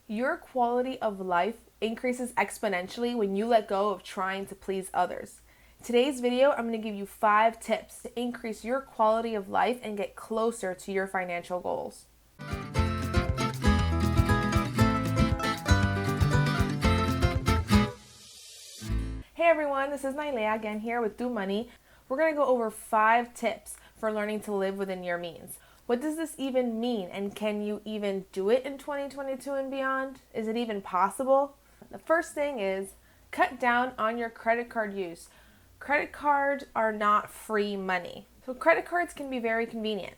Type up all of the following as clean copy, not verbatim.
Your quality of life increases exponentially when you let go of trying to please others. Today's video, I'm going to give you 5 tips to increase your quality of life and get closer to your financial goals. Hey everyone, this is Nailea again here with Do Money. We're going to go over 5 tips for learning to live within your means. What does this even mean, and can you even do it in 2022 and beyond? Is it even possible? The first thing is cut down on your credit card use. Credit cards are not free money. So credit cards can be very convenient.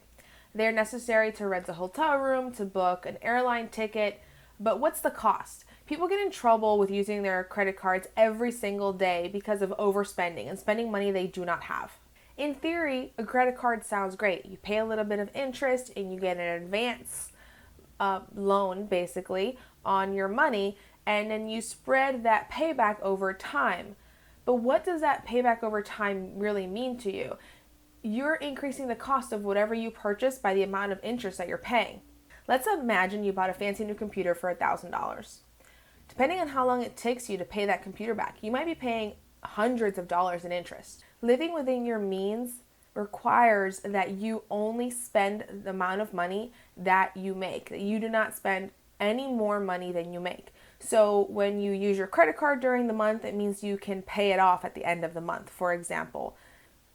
They're necessary to rent a hotel room, to book an airline ticket, but what's the cost? People get in trouble with using their credit cards every single day because of overspending and spending money they do not have. In theory, a credit card sounds great. You pay a little bit of interest and you get an advance loan, basically, on your money, and then you spread that payback over time. But what does that payback over time really mean to you? You're increasing the cost of whatever you purchase by the amount of interest that you're paying. Let's imagine you bought a fancy new computer for $1,000. Depending on how long it takes you to pay that computer back, you might be paying hundreds of dollars in interest. Living within your means requires that you only spend the amount of money that you make, that you do not spend any more money than you make. So when you use your credit card during the month, it means you can pay it off at the end of the month. For example,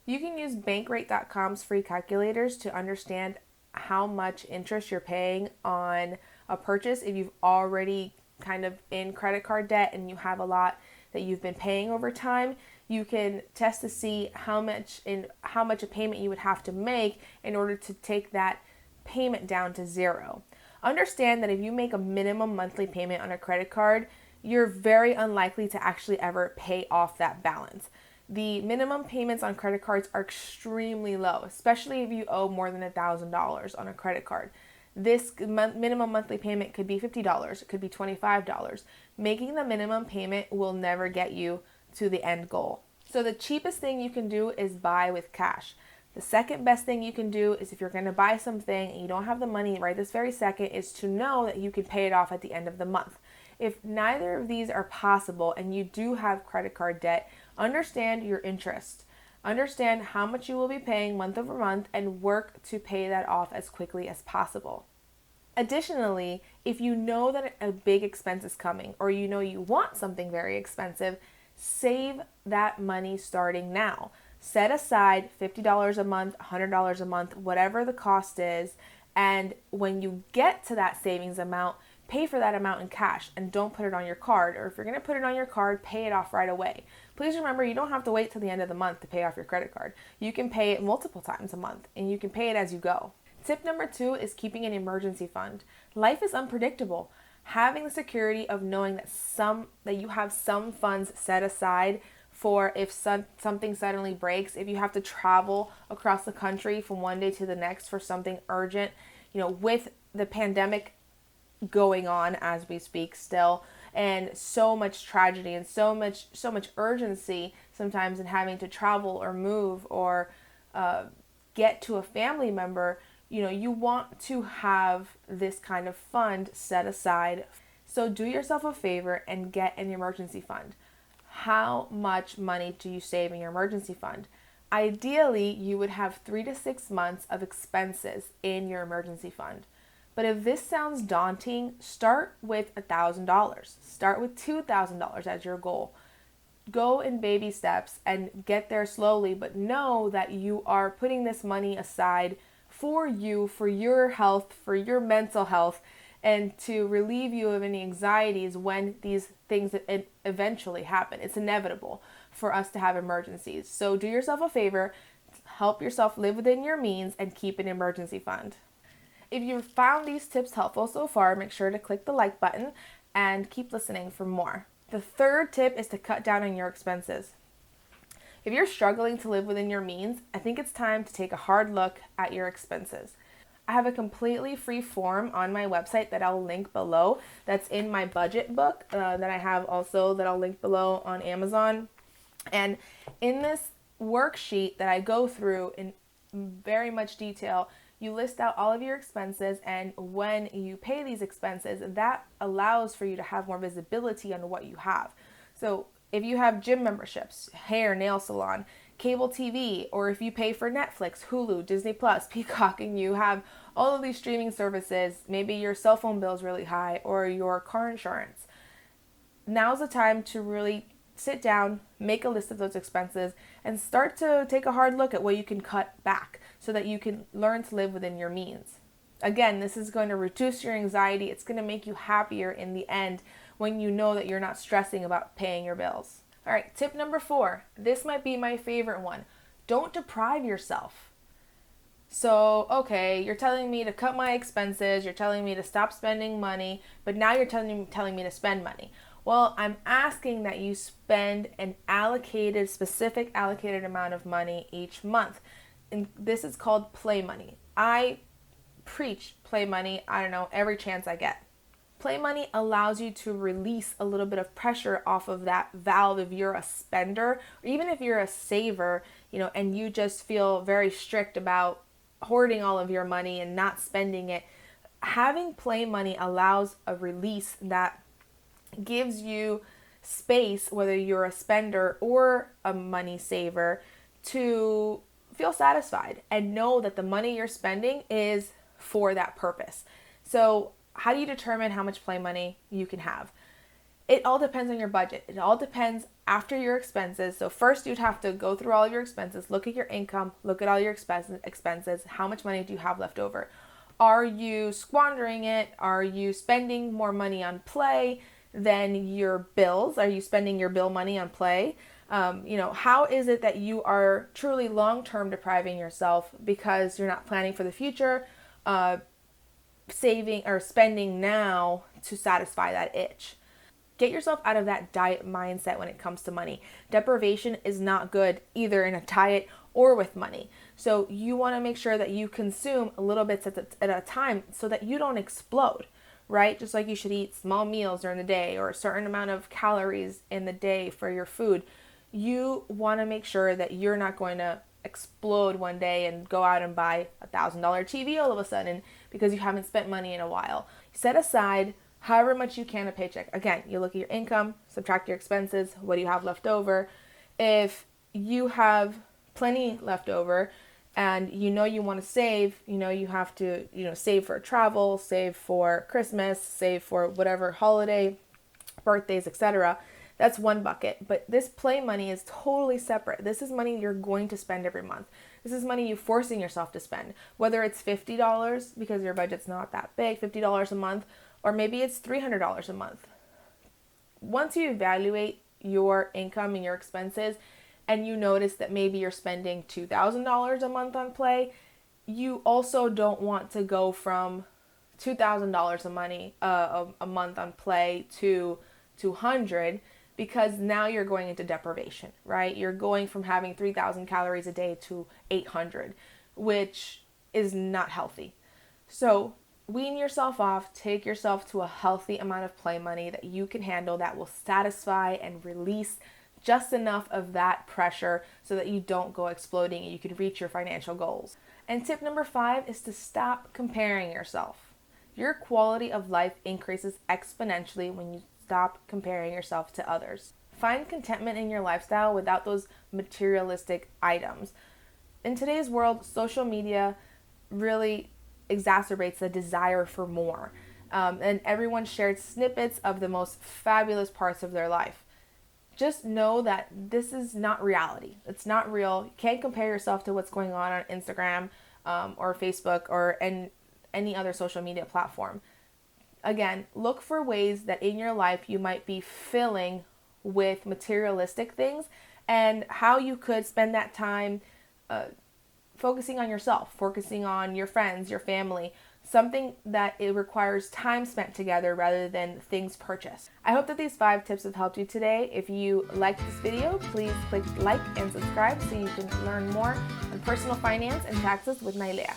you can use bankrate.com's free calculators to understand how much interest you're paying on a purchase if you've already kind of in credit card debt and you have a lot that you've been paying over time. You can test to see how much a payment you would have to make in order to take that payment down to zero. Understand that if you make a minimum monthly payment on a credit card, you're very unlikely to actually ever pay off that balance. The minimum payments on credit cards are extremely low, especially if you owe more than $1,000 on a credit card. This minimum monthly payment could be $50, it could be $25. Making the minimum payment will never get you to the end goal. So the cheapest thing you can do is buy with cash. The second best thing you can do is if you're going to buy something and you don't have the money right this very second, is to know that you can pay it off at the end of the month. If neither of these are possible and you do have credit card debt, understand your interest. Understand how much you will be paying month over month and work to pay that off as quickly as possible. Additionally, if you know that a big expense is coming or you know you want something very expensive, save that money starting now. Set aside $50 a month, $100 a month, whatever the cost is, and when you get to that savings amount, pay for that amount in cash and don't put it on your card. Or if you're going to put it on your card, pay it off right away. Please remember, you don't have to wait till the end of the month to pay off your credit card. You can pay it multiple times a month and you can pay it as you go. Tip number 2 is keeping an emergency fund. Life is unpredictable. Having the security of knowing that you have some funds set aside for if something suddenly breaks, if you have to travel across the country from one day to the next for something urgent, with the pandemic going on as we speak still, and so much tragedy and so much urgency sometimes in having to travel or move or get to a family member, you want to have this kind of fund set aside. So do yourself a favor and get an emergency fund. How much money do you save in your emergency fund? Ideally, you would have 3 to 6 months of expenses in your emergency fund. But if this sounds daunting, start with $1,000. Start with $2,000 as your goal. Go in baby steps and get there slowly, but know that you are putting this money aside for you, for your health, for your mental health, and to relieve you of any anxieties when these things eventually happen. It's inevitable for us to have emergencies. So do yourself a favor, help yourself live within your means, and keep an emergency fund. If you've found these tips helpful so far, make sure to click the like button and keep listening for more. The third tip is to cut down on your expenses. If you're struggling to live within your means, I think it's time to take a hard look at your expenses. I have a completely free form on my website that I'll link below. That's in my budget book that I have also that I'll link below on Amazon. And in this worksheet that I go through in very much detail, You list out all of your expenses, and when you pay these expenses, that allows for you to have more visibility on what you have. So if you have gym memberships, hair, nail salon, cable TV, or if you pay for Netflix, Hulu, Disney Plus, Peacock, and you have all of these streaming services, maybe your cell phone bill is really high or your car insurance, now's the time to really sit down, make a list of those expenses, and start to take a hard look at what you can cut back so that you can learn to live within your means. Again, this is going to reduce your anxiety. It's going to make you happier in the end when you know that you're not stressing about paying your bills. All right, tip number 4. This might be my favorite one. Don't deprive yourself. So, okay, you're telling me to cut my expenses, you're telling me to stop spending money, but now you're telling me to spend money. Well, I'm asking that you spend an specific allocated amount of money each month. And this is called play money. I preach play money, every chance I get. Play money allows you to release a little bit of pressure off of that valve if you're a spender, or even if you're a saver, and you just feel very strict about hoarding all of your money and not spending it. Having play money allows a release that gives you space, whether you're a spender or a money saver, to feel satisfied and know that the money you're spending is for that purpose. So how do you determine how much play money you can have? It all depends on your budget. It all depends after your expenses. So first you'd have to go through all of your expenses, look at your income, look at all your expenses. How much money do you have left over? Are you squandering it? Are you spending more money on play than your bills? Are you spending your bill money on play? How is it that you are truly long-term depriving yourself because you're not planning for the future, saving or spending now to satisfy that itch? Get yourself out of that diet mindset when it comes to money. Deprivation is not good either in a diet or with money. So you want to make sure that you consume a little bit at a time so that you don't explode, right? Just like you should eat small meals during the day or a certain amount of calories in the day for your food. You want to make sure that you're not going to explode one day and go out and buy $1,000 TV all of a sudden because you haven't spent money in a while. Set aside however much you can a paycheck. Again, you look at your income, subtract your expenses, what do you have left over? If you have plenty left over and you want to save, you have to, save for travel, save for Christmas, save for whatever holiday, birthdays, etc. That's one bucket. But this play money is totally separate. This is money you're going to spend every month. This is money you're forcing yourself to spend. Whether it's $50 because your budget's not that big, $50 a month, or maybe it's $300 a month. Once you evaluate your income and your expenses and you notice that maybe you're spending $2,000 a month on play, you also don't want to go from $2,000 a month on play to $200, because now you're going into deprivation, right? You're going from having 3,000 calories a day to 800, which is not healthy. So wean yourself off, take yourself to a healthy amount of play money that you can handle, that will satisfy and release just enough of that pressure so that you don't go exploding and you can reach your financial goals. And tip number 5 is to stop comparing yourself. Your quality of life increases exponentially when you stop comparing yourself to others. Find contentment in your lifestyle without those materialistic items. In today's world, social media really exacerbates the desire for more. And everyone shared snippets of the most fabulous parts of their life. Just know that this is not reality. It's not real. You can't compare yourself to what's going on Instagram or Facebook or any other social media platform. Again, look for ways that in your life you might be filling with materialistic things and how you could spend that time focusing on yourself, focusing on your friends, your family, something that it requires time spent together rather than things purchased. I hope that these 5 tips have helped you today. If you liked this video, please click like and subscribe so you can learn more on personal finance and taxes with Nailea.